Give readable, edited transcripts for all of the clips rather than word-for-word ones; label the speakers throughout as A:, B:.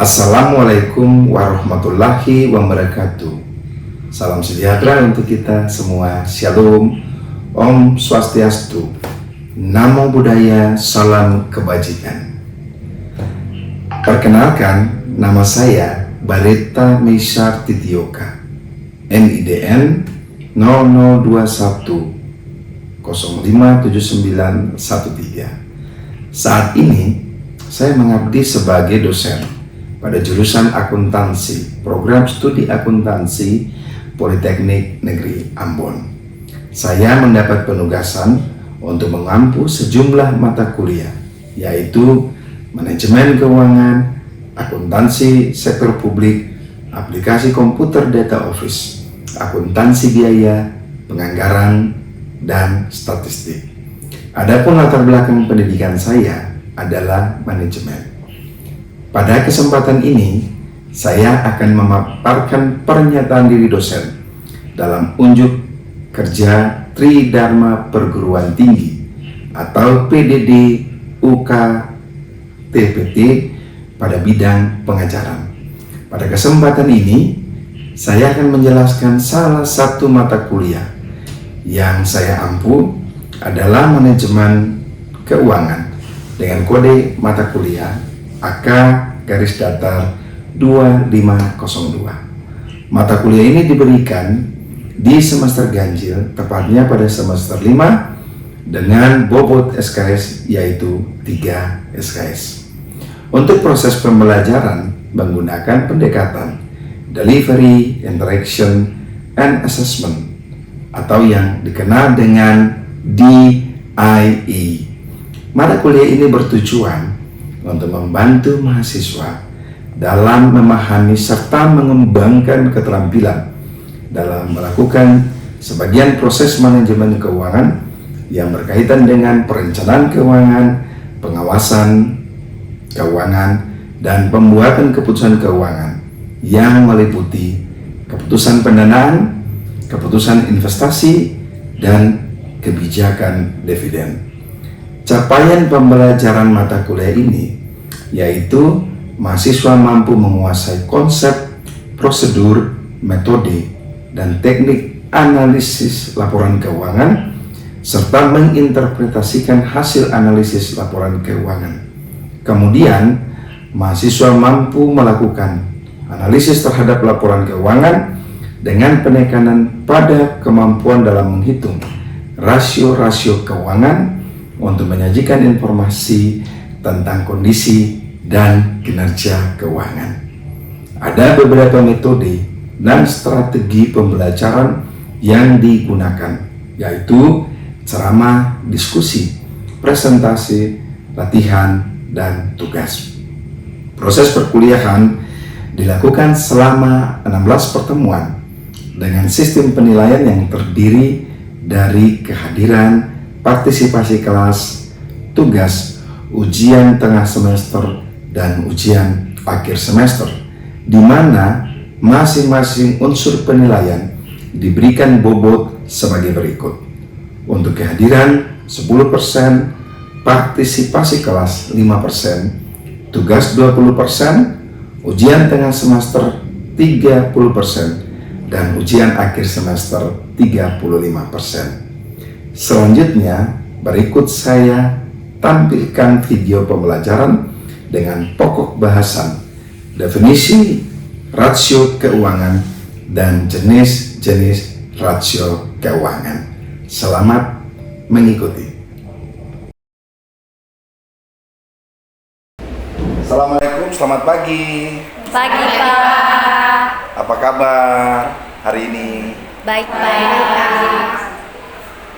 A: Assalamualaikum warahmatullahi wabarakatuh. Salam sejahtera untuk kita semua. Shalom, Om Swastiastu, Namo Buddhaya, Salam Kebajikan. Perkenalkan, nama saya Bareta Meisar Titioka, NIDN 0021 057913. Saat ini saya mengabdi sebagai dosen pada jurusan akuntansi, program studi akuntansi Politeknik Negeri Ambon. Saya mendapat penugasan untuk mengampu sejumlah mata kuliah, yaitu manajemen keuangan, akuntansi sektor publik, aplikasi komputer data office, akuntansi biaya, penganggaran, dan statistik. Adapun latar belakang pendidikan saya adalah manajemen. Pada kesempatan ini, saya akan memaparkan pernyataan diri dosen dalam unjuk kerja Tridharma Perguruan Tinggi atau PDD UK TPT pada bidang pengajaran. Pada kesempatan ini, saya akan menjelaskan salah satu mata kuliah yang saya ampu adalah manajemen keuangan dengan kode mata kuliah AK-2502. Mata kuliah ini diberikan di semester ganjil, tepatnya pada semester 5 dengan bobot SKS yaitu 3 SKS. Untuk proses pembelajaran menggunakan pendekatan Delivery, Interaction, and Assessment atau yang dikenal dengan DIE. Mata kuliah ini bertujuan untuk membantu mahasiswa dalam memahami serta mengembangkan keterampilan dalam melakukan sebagian proses manajemen keuangan yang berkaitan dengan perencanaan keuangan, pengawasan keuangan, dan pembuatan keputusan keuangan yang meliputi keputusan pendanaan, keputusan investasi, dan kebijakan dividen. Capaian pembelajaran mata kuliah ini yaitu mahasiswa mampu menguasai konsep, prosedur, metode, dan teknik analisis laporan keuangan serta menginterpretasikan hasil analisis laporan keuangan. Kemudian, mahasiswa mampu melakukan analisis terhadap laporan keuangan dengan penekanan pada kemampuan dalam menghitung rasio-rasio keuangan untuk menyajikan informasi tentang kondisi dan kinerja keuangan. Ada beberapa metode dan strategi pembelajaran yang digunakan, yaitu ceramah, diskusi, presentasi, latihan, dan tugas. Proses perkuliahan dilakukan selama 16 pertemuan dengan sistem penilaian yang terdiri dari kehadiran, partisipasi kelas, tugas, ujian tengah semester, dan ujian akhir semester, di mana masing-masing unsur penilaian diberikan bobot sebagai berikut. Untuk kehadiran 10%, partisipasi kelas 5%, tugas 20%, ujian tengah semester 30%, dan ujian akhir semester 35%. Selanjutnya, berikut saya tampilkan video pembelajaran dengan pokok bahasan, definisi rasio keuangan, dan jenis-jenis rasio keuangan. Selamat mengikuti. Assalamualaikum, selamat pagi.
B: Pagi, Pak.
A: Apa kabar hari ini?
B: Baik-baik.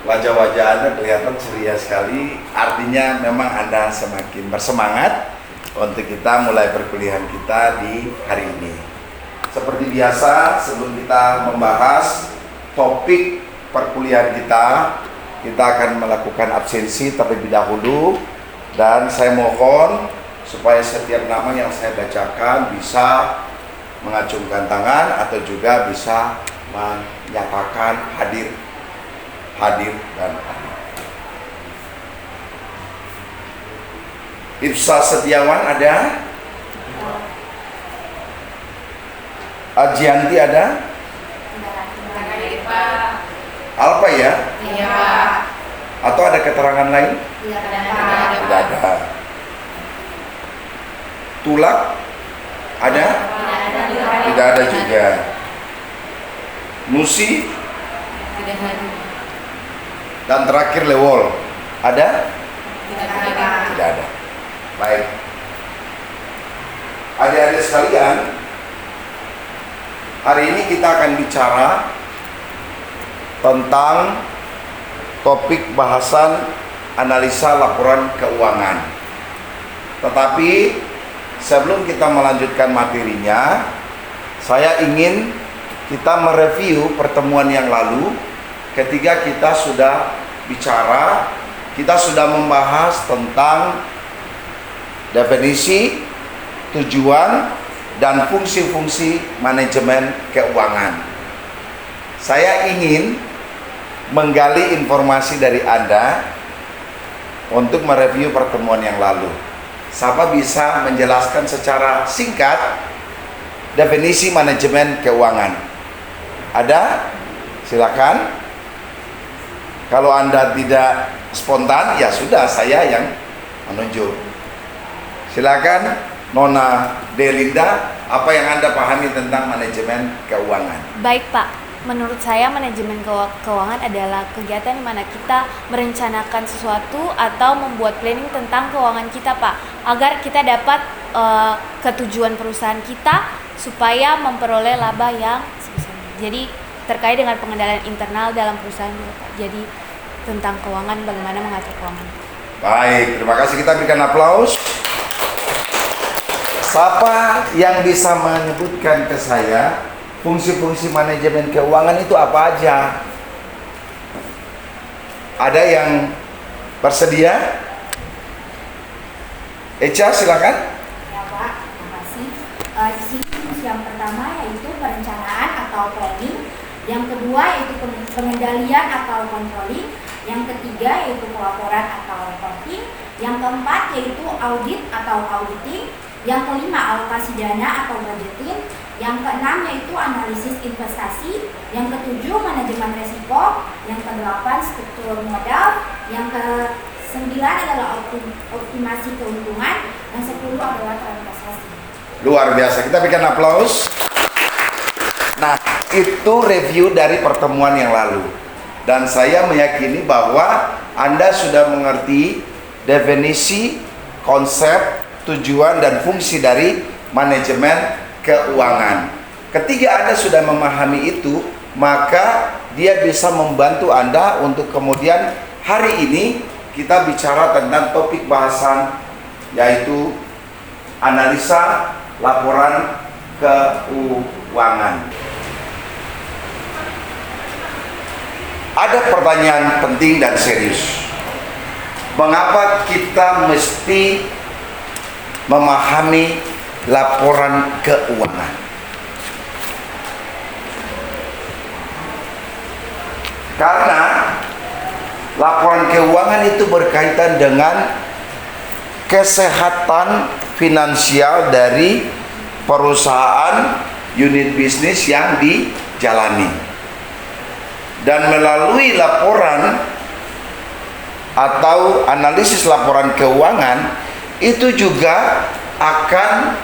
A: Wajah-wajah Anda kelihatan ceria sekali, artinya memang Anda semakin bersemangat untuk kita mulai perkuliahan kita di hari ini. Seperti biasa, sebelum kita membahas topik perkuliahan kita akan melakukan absensi terlebih dahulu, dan saya mohon supaya setiap nama yang saya bacakan bisa mengacungkan tangan atau juga bisa menyatakan hadir dan hadir. Ibsa Setiawan ada? Ajianti ada? Alfa ya?
B: Iya, Pak.
A: Atau ada keterangan lain?
B: Tidak ada.
A: Tidak ada. Tulak ada? Tidak ada juga. Nusi
B: Tidak ada.
A: dan terakhir Lewol ada?
B: Tidak ada.
A: Tidak ada. Baik. Adik-adik sekalian, hari ini kita akan bicara tentang topik bahasan analisa laporan keuangan. Tetapi sebelum kita melanjutkan materinya, saya ingin kita mereview pertemuan yang lalu ketika kita sudah bicara, kita sudah membahas tentang definisi, tujuan, dan fungsi-fungsi manajemen keuangan. Saya ingin menggali informasi dari Anda untuk mereview pertemuan yang lalu. Siapa bisa menjelaskan secara singkat definisi manajemen keuangan? Ada? Silakan. Kalau Anda tidak spontan, ya sudah, saya yang menunjuk. Silakan, Nona Delinda, apa yang Anda pahami tentang manajemen keuangan?
B: Baik, Pak. Menurut saya manajemen keuangan adalah kegiatan di mana kita merencanakan sesuatu atau membuat planning tentang keuangan kita, Pak, agar kita dapat ketujuan perusahaan kita supaya memperoleh laba yang sebesar. Jadi terkait dengan pengendalian internal dalam perusahaan juga, Pak. Jadi tentang keuangan, bagaimana mengatur keuangan.
A: Baik, terima kasih, kita berikan aplaus. Siapa yang bisa menyebutkan ke saya fungsi-fungsi manajemen keuangan itu apa aja? Ada yang bersedia? Echa, silakan.
C: Ya, Pak, terima kasih. Di sini fungsi yang pertama yaitu perencanaan atau planning, yang kedua yaitu pengendalian atau controlling, yang ketiga yaitu pelaporan atau reporting, yang keempat yaitu audit atau auditing, yang kelima alokasi dana atau budgeting, yang keenam yaitu analisis investasi, yang ketujuh manajemen risiko, yang kedelapan struktur modal, yang kesembilan adalah optimasi keuntungan, yang 10 adalah transaksi.
A: Luar biasa, kita berikan aplaus. Nah, itu review dari pertemuan yang lalu, dan saya meyakini bahwa Anda sudah mengerti definisi, konsep, tujuan, dan fungsi dari manajemen keuangan. Ketika Anda sudah memahami itu, maka dia bisa membantu Anda untuk kemudian hari ini kita bicara tentang topik bahasan, yaitu analisa laporan keuangan. Ada pertanyaan penting dan serius. Mengapa kita mesti memahami laporan keuangan? Karena laporan keuangan itu berkaitan dengan kesehatan finansial dari perusahaan, unit bisnis yang dijalani. Dan melalui laporan atau analisis laporan keuangan itu juga akan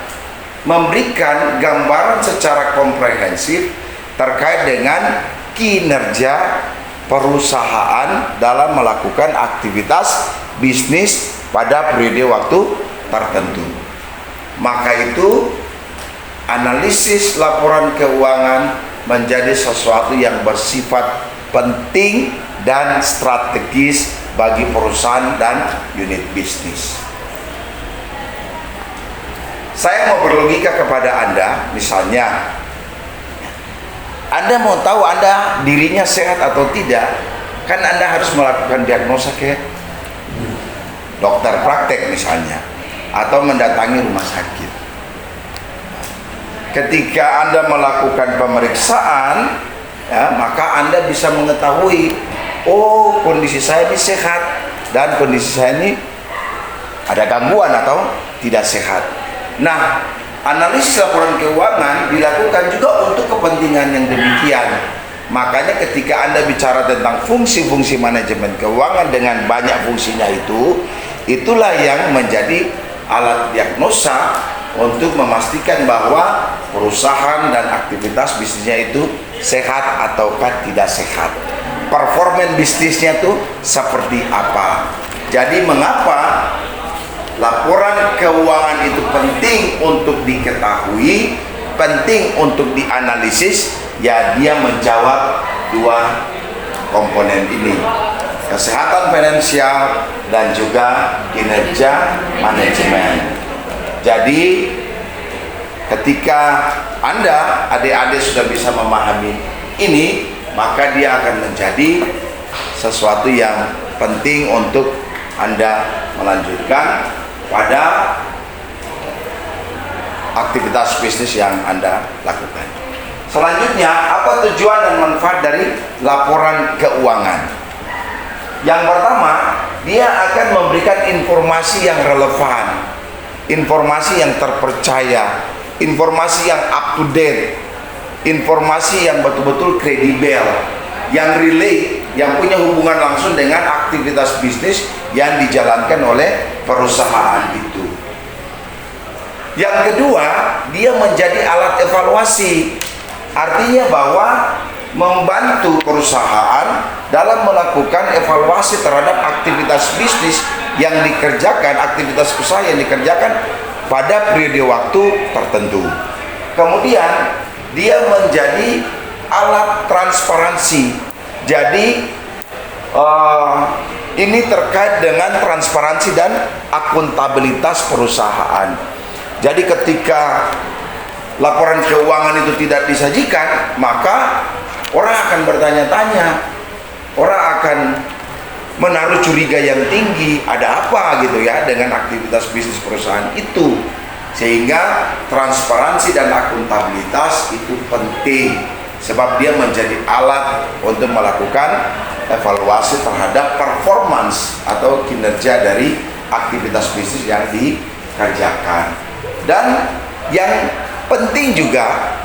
A: memberikan gambaran secara komprehensif terkait dengan kinerja perusahaan dalam melakukan aktivitas bisnis pada periode waktu tertentu. Maka itu analisis laporan keuangan menjadi sesuatu yang bersifat penting dan strategis bagi perusahaan dan unit bisnis. Saya mau berlogika kepada Anda, misalnya Anda mau tahu Anda dirinya sehat atau tidak, kan Anda harus melakukan diagnosa ke dokter praktek misalnya, atau mendatangi rumah sakit. Ketika Anda melakukan pemeriksaan, ya, maka Anda bisa mengetahui, oh, kondisi saya ini sehat dan kondisi saya ini ada gangguan atau tidak sehat. Nah, analisis laporan keuangan dilakukan juga untuk kepentingan yang demikian. Makanya ketika Anda bicara tentang fungsi-fungsi manajemen keuangan dengan banyak fungsinya itulah yang menjadi alat diagnosa untuk memastikan bahwa perusahaan dan aktivitas bisnisnya itu sehat ataukah tidak sehat. Performa bisnisnya itu seperti apa. Jadi mengapa laporan keuangan itu penting untuk diketahui, penting untuk dianalisis? Ya, dia menjawab dua komponen ini, kesehatan finansial dan juga kinerja manajemen. Jadi ketika Anda, adik-adik sudah bisa memahami ini, maka dia akan menjadi sesuatu yang penting untuk Anda melanjutkan pada aktivitas bisnis yang Anda lakukan. Selanjutnya, apa tujuan dan manfaat dari laporan keuangan? Yang pertama, dia akan memberikan informasi yang relevan, informasi yang terpercaya, informasi yang up to date, informasi yang betul-betul kredibel, yang relate, yang punya hubungan langsung dengan aktivitas bisnis yang dijalankan oleh perusahaan itu. Yang kedua, dia menjadi alat evaluasi. Artinya bahwa membantu perusahaan dalam melakukan evaluasi terhadap aktivitas bisnis yang dikerjakan, aktivitas usaha yang dikerjakan pada periode waktu tertentu. Kemudian dia menjadi alat transparansi. Jadi ini terkait dengan transparansi dan akuntabilitas perusahaan. Jadi ketika laporan keuangan itu tidak disajikan, maka orang akan bertanya-tanya, orang akan menaruh curiga yang tinggi, ada apa gitu ya dengan aktivitas bisnis perusahaan itu. Sehingga transparansi dan akuntabilitas itu penting, sebab dia menjadi alat untuk melakukan evaluasi terhadap performance atau kinerja dari aktivitas bisnis yang dikerjakan. Dan yang penting juga,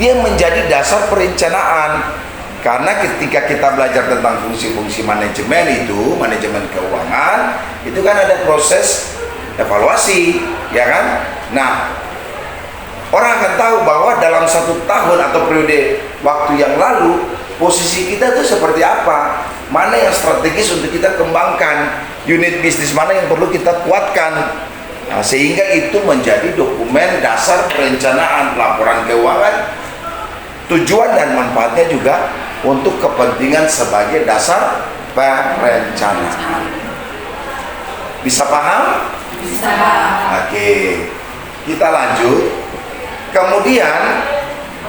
A: dia menjadi dasar perencanaan. Karena ketika kita belajar tentang fungsi-fungsi manajemen itu, manajemen keuangan, itu kan ada proses evaluasi, ya kan? Nah, orang akan tahu bahwa dalam 1 tahun atau periode waktu yang lalu, posisi kita itu seperti apa, mana yang strategis untuk kita kembangkan, unit bisnis mana yang perlu kita kuatkan. Nah, sehingga itu menjadi dokumen dasar perencanaan laporan keuangan. Tujuan dan manfaatnya juga untuk kepentingan sebagai dasar perencanaan. Bisa paham?
C: Bisa.
A: Oke, kita lanjut. Kemudian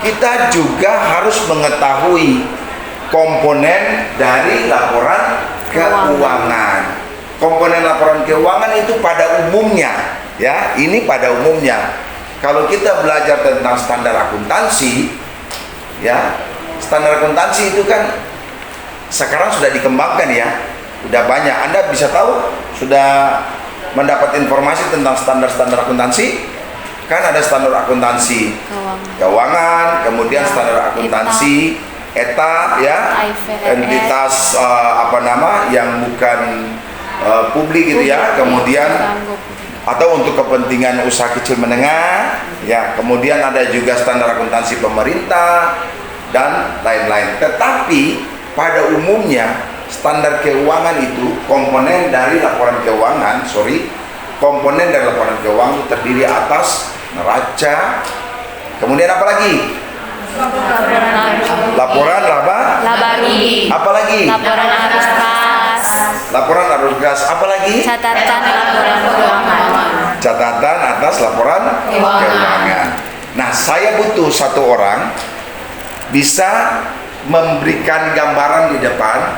A: kita juga harus mengetahui komponen dari laporan keuangan. Komponen laporan keuangan itu pada umumnya, ya, ini pada umumnya. Kalau kita belajar tentang standar akuntansi, ya, standar akuntansi itu kan sekarang sudah dikembangkan ya, udah banyak. Anda bisa tahu, sudah mendapat informasi tentang standar-standar akuntansi. Kan ada standar akuntansi keuangan, kemudian standar akuntansi ETA, ya, entitas yang bukan publik gitu ya, kemudian atau untuk kepentingan usaha kecil menengah, ya, kemudian ada juga standar akuntansi pemerintah dan lain-lain. Tetapi pada umumnya standar keuangan itu komponen dari laporan keuangan terdiri atas neraca, kemudian apa lagi? Laporan laba, apa lagi?
B: Laporan arus kas,
A: laporan arus kas, apa lagi?
B: catatan laporan keuangan.
A: Catatan atas laporan keuangan. Nah, saya butuh satu orang bisa memberikan gambaran di depan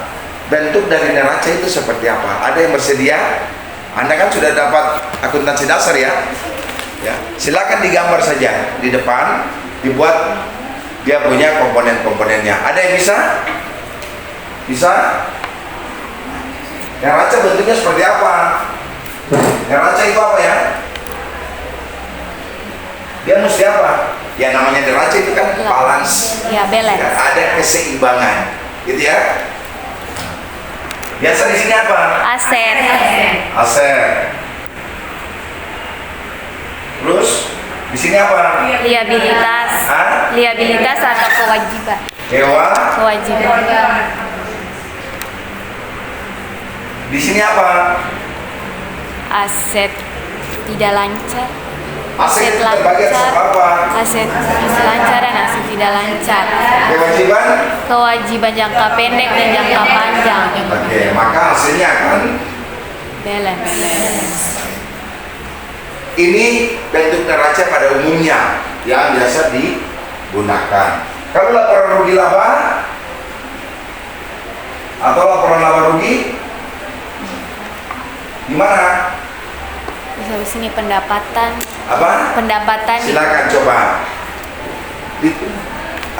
A: bentuk dari neraca itu seperti apa. Ada yang bersedia? Anda kan sudah dapat akuntansi dasar ya. Ya, silakan digambar saja di depan, dibuat dia punya komponen-komponennya. Ada yang bisa? Bisa? Neraca bentuknya seperti apa? Neraca itu apa ya? dia mesti apa? Ya namanya neraca itu kan balance,
B: Ya, balance.
A: ya, ada keseimbangan, gitu ya. Biasa di sini apa?
B: Aset.
A: Aset. Terus di sini apa?
B: Liabilitas.
A: Hah?
B: Liabilitas atau kewajiban. Kewajiban.
A: Di sini apa?
B: Aset tidak lancar.
A: Aset terbagi atas apa?
B: Aset lancar dan aset tidak lancar.
A: Kewajiban?
B: Kewajiban jangka pendek dan jangka panjang.
A: Oke, maka hasilnya akan
B: Balance.
A: ini bentuk neraca pada umumnya yang biasa digunakan. Kalau laporan rugi laba atau laporan laba rugi gimana?
B: Terus habis ini pendapatan.
A: Apa?
B: Pendapatan.
A: Silakan coba.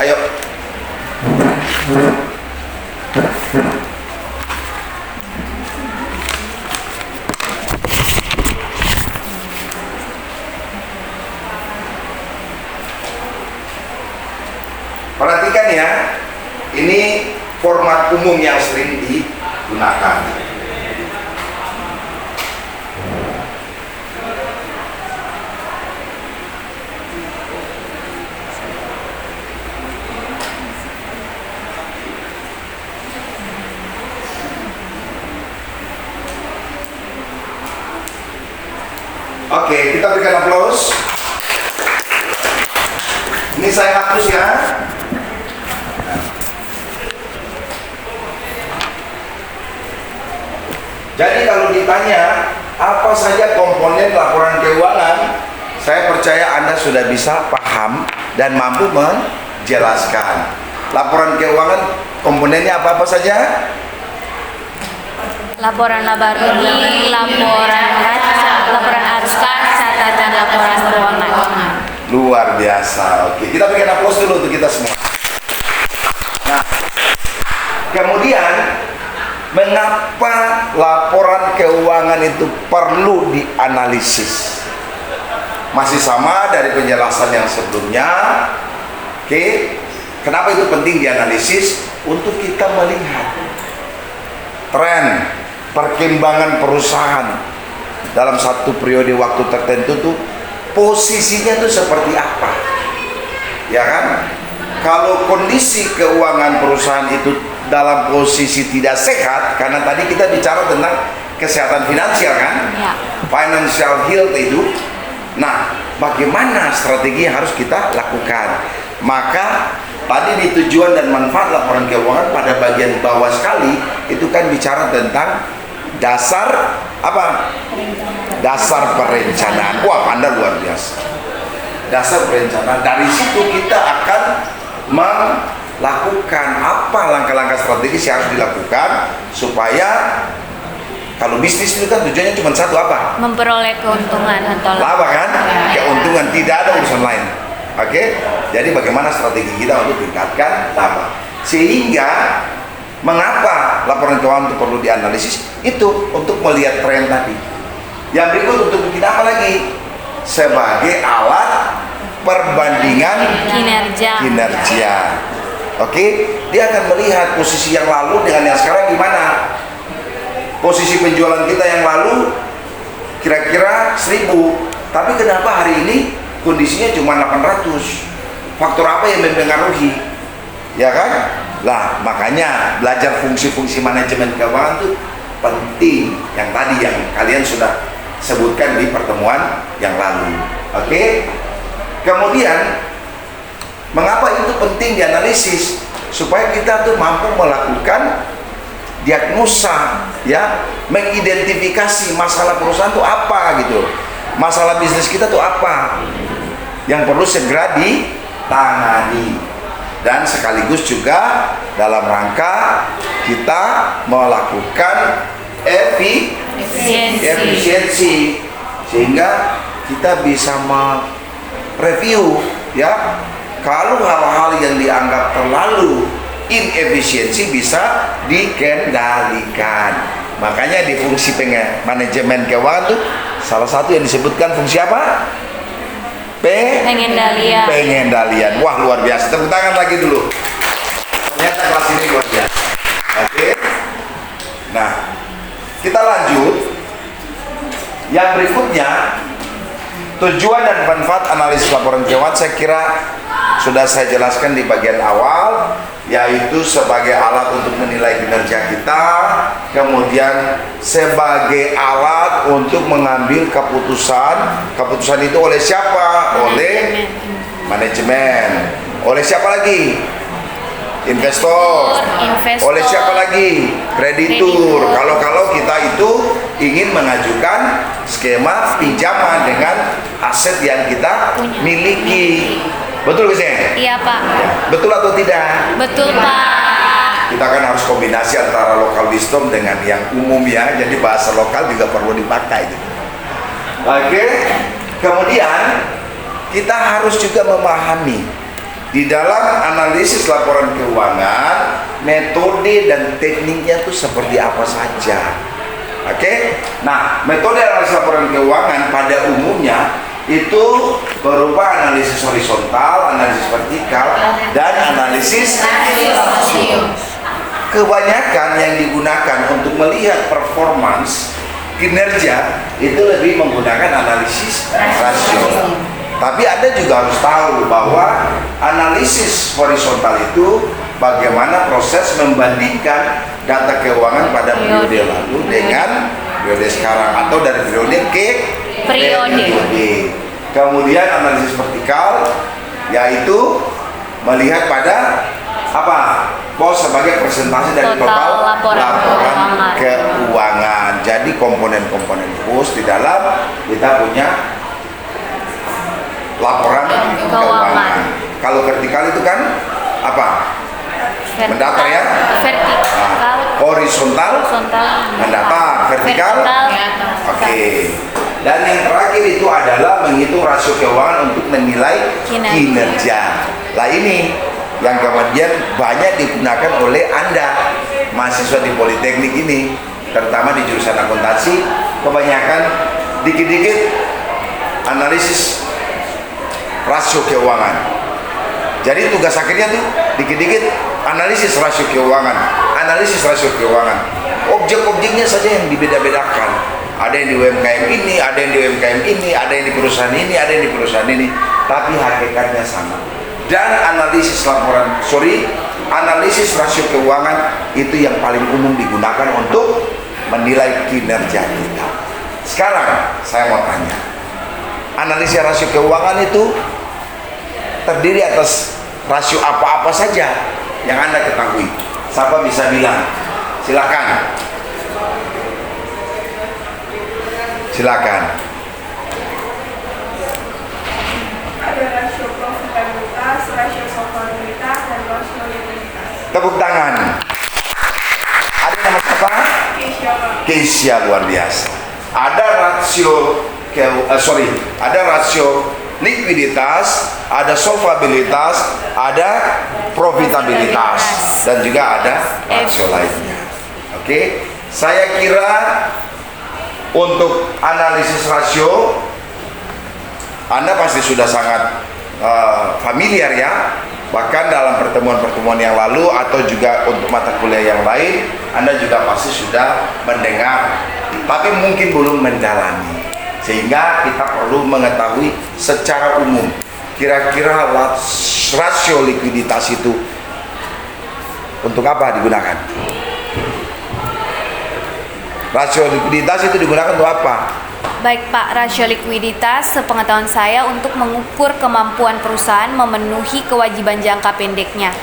A: Ayo. Perhatikan ya, ini format umum yang sering digunakan. Oke, kita berikan aplaus. Ini saya hapus ya. Jadi kalau ditanya apa saja komponen laporan keuangan, saya percaya Anda sudah bisa paham dan mampu menjelaskan. Laporan keuangan komponennya apa-apa saja?
B: Laporan laba rugi, laporan neraca, laporan arus kas, catatan laporan keuangan.
A: Luar biasa. Oke, kita berikan aplaus dulu untuk kita semua. Nah, kemudian mengapa laporan keuangan itu perlu dianalisis? Masih sama dari penjelasan yang sebelumnya. Oke, kenapa itu penting dianalisis? Untuk kita melihat tren perkembangan perusahaan dalam satu periode waktu tertentu tuh posisinya tuh seperti apa, ya kan? Kalau kondisi keuangan perusahaan itu dalam posisi tidak sehat, karena tadi kita bicara tentang kesehatan finansial kan,
B: Ya.
A: financial health itu. Nah, bagaimana strategi yang harus kita lakukan? Maka tadi di tujuan dan manfaat laporan keuangan pada bagian bawah sekali itu kan bicara tentang dasar apa? Dasar perencanaan. Wah, Anda luar biasa. Dasar perencanaan. Dari situ kita akan melakukan apa langkah-langkah strategis yang harus dilakukan supaya kalau bisnis itu kan tujuannya cuma satu apa?
B: Memperoleh keuntungan atau
A: Laba kan? Keuntungan, tidak ada urusan lain. Oke? Jadi bagaimana strategi kita untuk tingkatkan laba? Sehingga mengapa laporan keuangan itu perlu dianalisis? Itu untuk melihat tren tadi. Yang berikut untuk kita apa lagi? Sebagai alat perbandingan kinerja. Oke? Dia akan melihat posisi yang lalu dengan yang sekarang gimana. Posisi penjualan kita yang lalu kira-kira 1000, tapi kenapa hari ini kondisinya cuma 800? Faktor apa yang mempengaruhi? Ya kan? Lah, makanya belajar fungsi-fungsi manajemen keuangan itu penting. Yang tadi yang kalian sudah sebutkan di pertemuan yang lalu. Oke? Kemudian mengapa itu penting dianalisis? Supaya kita tuh mampu melakukan diagnosa, ya, mengidentifikasi masalah perusahaan itu apa gitu, masalah bisnis kita tuh apa yang perlu segera ditangani, dan sekaligus juga dalam rangka kita melakukan efisiensi sehingga kita bisa mereview, ya, kalau hal-hal yang dianggap terlalu inefisiensi bisa dikendalikan. Makanya di fungsi manajemen keuangan tuh salah satu yang disebutkan fungsi apa?
B: pengendalian.
A: Pengendalian. Wah, luar biasa. Tepuk tangan lagi dulu. Ternyata kelas ini luar biasa. Oke. Nah, kita lanjut. Yang berikutnya, tujuan dan manfaat analisis laporan keuangan saya kira sudah saya jelaskan di bagian awal, yaitu sebagai alat untuk menilai kinerja kita, kemudian sebagai alat untuk mengambil keputusan. Keputusan itu oleh siapa? Oleh manajemen. Oleh siapa lagi? Investor. Oleh siapa lagi? Kreditur. Kalau kita itu ingin mengajukan skema pinjaman dengan aset yang kita miliki. Betul gak?
B: Iya Pak.
A: Betul atau tidak?
B: Betul Pak.
A: Kita kan harus kombinasi antara local wisdom dengan yang umum ya. Jadi bahasa lokal juga perlu dipakai. Oke. Kemudian kita harus juga memahami di dalam analisis laporan keuangan, metode dan tekniknya itu seperti apa saja. Oke. Nah, metode analisis laporan keuangan pada umumnya itu berupa analisis horizontal, analisis vertikal, dan analisis rasio. Kebanyakan yang digunakan untuk melihat performance kinerja itu lebih menggunakan analisis rasio. Tapi Anda juga harus tahu bahwa analisis horizontal itu bagaimana proses membandingkan data keuangan pada periode lalu dengan periode sekarang atau dari periode ke periode. Kemudian analisis vertikal yaitu melihat pada apa? Pos sebagai persentase dari total laporan keuangan. Jadi komponen-komponen pos di dalam kita punya laporan keuangan. Kalau vertikal itu kan apa? Mendata ya.
B: Vertikal.
A: Nah, horizontal. Mendata. Vertikal. Oke. Dan yang terakhir itu adalah menghitung rasio keuangan untuk menilai kinerja. Lah ini yang kemudian banyak digunakan oleh Anda mahasiswa di Politeknik ini, terutama di jurusan akuntansi, kebanyakan dikit-dikit analisis rasio keuangan. Jadi tugas akhirnya tuh dikit-dikit analisis rasio keuangan, analisis rasio keuangan. Objek-objeknya saja yang dibeda-bedakan. Ada yang di UMKM ini, ada yang di UMKM ini, ada yang di perusahaan ini, ada yang di perusahaan ini, tapi hakikatnya sama. Dan analisis rasio keuangan itu yang paling umum digunakan untuk menilai kinerja kita. Sekarang saya mau tanya, analisis rasio keuangan itu terdiri atas rasio apa-apa saja yang Anda ketahui? Siapa bisa bilang? Silakan. Silakan.
D: Ada rasio profitabilitas, rasio solvabilitas, dan rasio likuiditas.
A: Tepuk tangan. Ada nama siapa? Keisha, luar biasa. Ada rasio likuiditas, ada solvabilitas, ada profitabilitas, dan juga ada rasio lainnya. Oke, saya kira untuk analisis rasio Anda pasti sudah sangat familiar ya. Bahkan dalam pertemuan-pertemuan yang lalu atau juga untuk mata kuliah yang lain Anda juga pasti sudah mendengar, tapi mungkin belum mendalami. Sehingga kita perlu mengetahui secara umum kira-kira rasio likuiditas itu untuk apa digunakan? Rasio likuiditas itu digunakan untuk apa?
B: Baik Pak, rasio likuiditas sepengetahuan saya untuk mengukur kemampuan perusahaan memenuhi kewajiban jangka pendeknya.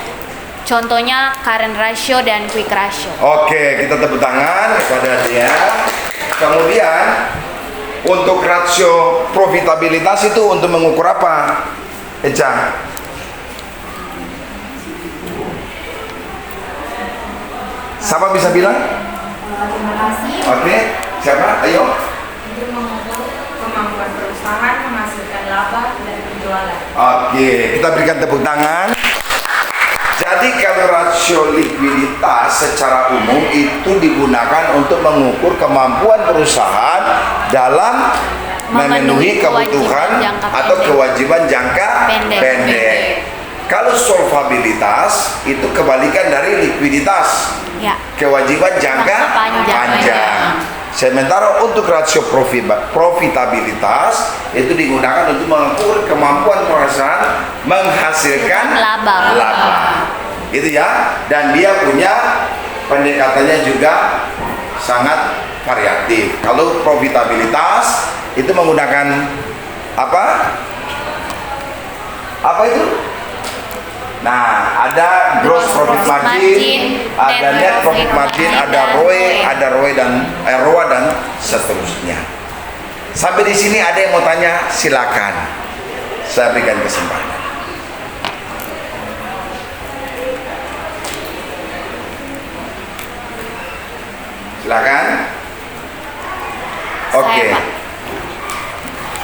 B: Contohnya current ratio dan quick ratio.
A: Oke, kita tepuk tangan kepada dia. Kemudian untuk rasio profitabilitas itu untuk mengukur apa? Eca. Siapa bisa bilang?
C: Terima kasih.
A: Oke, siapa? Ayo.
D: Untuk mengukur kemampuan perusahaan menghasilkan laba dan penjualan.
A: Oke, kita berikan tepuk tangan. Jadi kalau rasio likuiditas secara umum itu digunakan untuk mengukur kemampuan perusahaan dalam memenuhi kebutuhan
B: jangka
A: atau
B: pendek.
A: kewajiban jangka
B: Pendek.
A: pendek. Kalau solvabilitas itu kebalikan dari likuiditas,
B: Ya.
A: kewajiban jangka
B: Jangka panjang.
A: panjang. Sementara untuk rasio profitabilitas itu digunakan untuk mengukur kemampuan perusahaan menghasilkan laba. Gitu ya. Dan dia punya pendekatannya juga sangat variatif. Kalau profitabilitas itu menggunakan apa? Apa itu? Nah, ada gross profit margin, ada net profit margin, ada ROE dan ROA dan seterusnya. Sampai di sini ada yang mau tanya, silakan. Saya berikan kesempatan. Silakan. Oke.
B: Saya, Pak.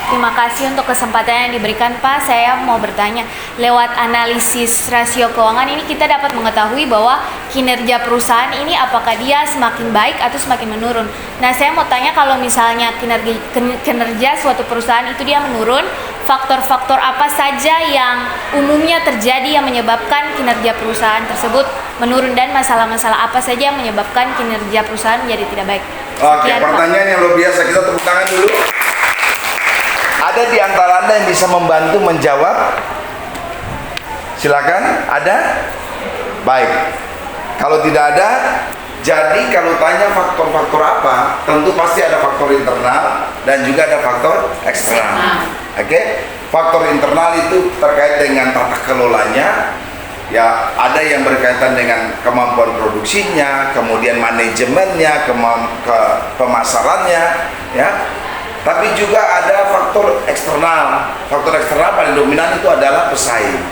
B: Terima kasih untuk kesempatan yang diberikan, Pak. Saya mau bertanya, lewat analisis rasio keuangan ini kita dapat mengetahui bahwa kinerja perusahaan ini apakah dia semakin baik atau semakin menurun. Nah, saya mau tanya, kalau misalnya kinerja suatu perusahaan itu dia menurun, faktor-faktor apa saja yang umumnya terjadi yang menyebabkan kinerja perusahaan tersebut menurun, dan masalah-masalah apa saja yang menyebabkan kinerja perusahaan menjadi tidak baik?
A: Oke,
B: Sekian, Pak.
A: pertanyaan yang luar biasa. Kita tepuk tangan dulu. Ada di antara Anda yang bisa membantu menjawab? Silakan. Ada? Baik. Kalau tidak ada, jadi kalau tanya faktor-faktor apa, tentu pasti ada faktor internal dan juga ada faktor eksternal. Oke? Faktor internal itu terkait dengan tata kelolanya. Ya, ada yang berkaitan dengan kemampuan produksinya, kemudian manajemennya, pemasarannya, ya. Tapi juga ada faktor eksternal. Faktor eksternal paling dominan itu adalah pesaing,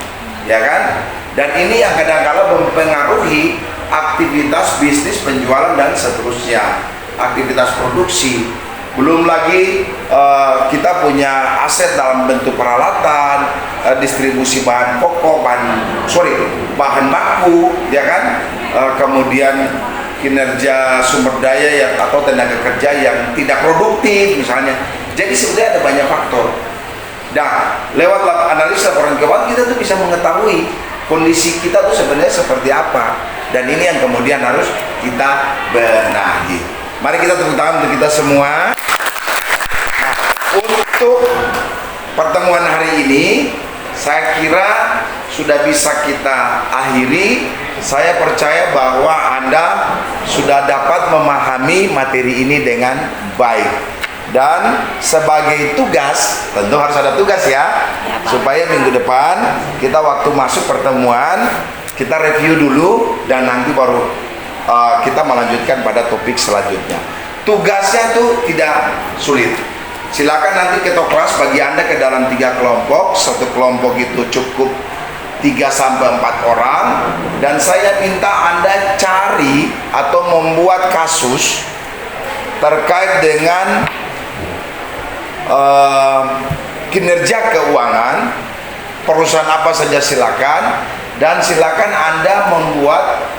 A: ya kan? Dan ini yang kadang-kala mempengaruhi aktivitas bisnis, penjualan dan seterusnya, aktivitas produksi. Belum lagi kita punya aset dalam bentuk peralatan, distribusi bahan pokok, bahan baku, ya kan? Kemudian kinerja sumber daya yang atau tenaga kerja yang tidak produktif misalnya. Jadi sebenarnya ada banyak faktor. Nah, lewat analisa laporan keuangan kita tuh bisa mengetahui kondisi kita tuh sebenarnya seperti apa, dan ini yang kemudian harus kita benahi. Mari kita tepuk tangan untuk kita semua. Nah, untuk pertemuan hari ini saya kira sudah bisa kita akhiri. Saya percaya bahwa Anda sudah dapat memahami materi ini dengan baik. Dan sebagai tugas, tentu harus ada tugas ya, supaya minggu depan kita waktu masuk pertemuan, kita review dulu dan nanti baru kita melanjutkan pada topik selanjutnya. Tugasnya tuh tidak sulit. Silakan nanti ketok kelas bagi Anda ke dalam 3 kelompok. Satu kelompok itu cukup 3-4 orang, dan saya minta Anda cari atau membuat kasus terkait dengan kinerja keuangan perusahaan apa saja silakan, dan silakan Anda membuat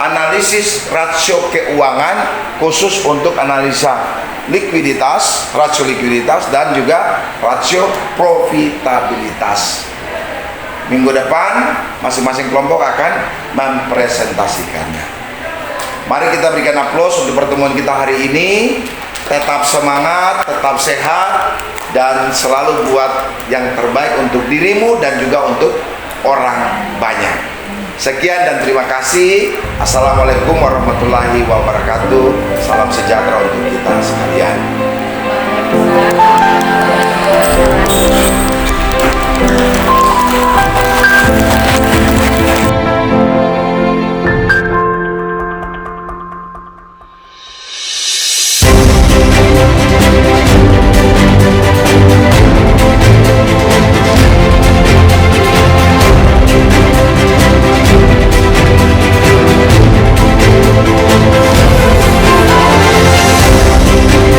A: analisis rasio keuangan khusus untuk analisa likuiditas, rasio likuiditas dan juga rasio profitabilitas. Minggu depan masing-masing kelompok akan mempresentasikannya. Mari kita berikan aplaus untuk pertemuan kita hari ini. Tetap semangat, tetap sehat, dan selalu buat yang terbaik untuk dirimu dan juga untuk orang banyak. Sekian dan terima kasih. Assalamualaikum warahmatullahi wabarakatuh. Salam sejahtera untuk kita sekalian.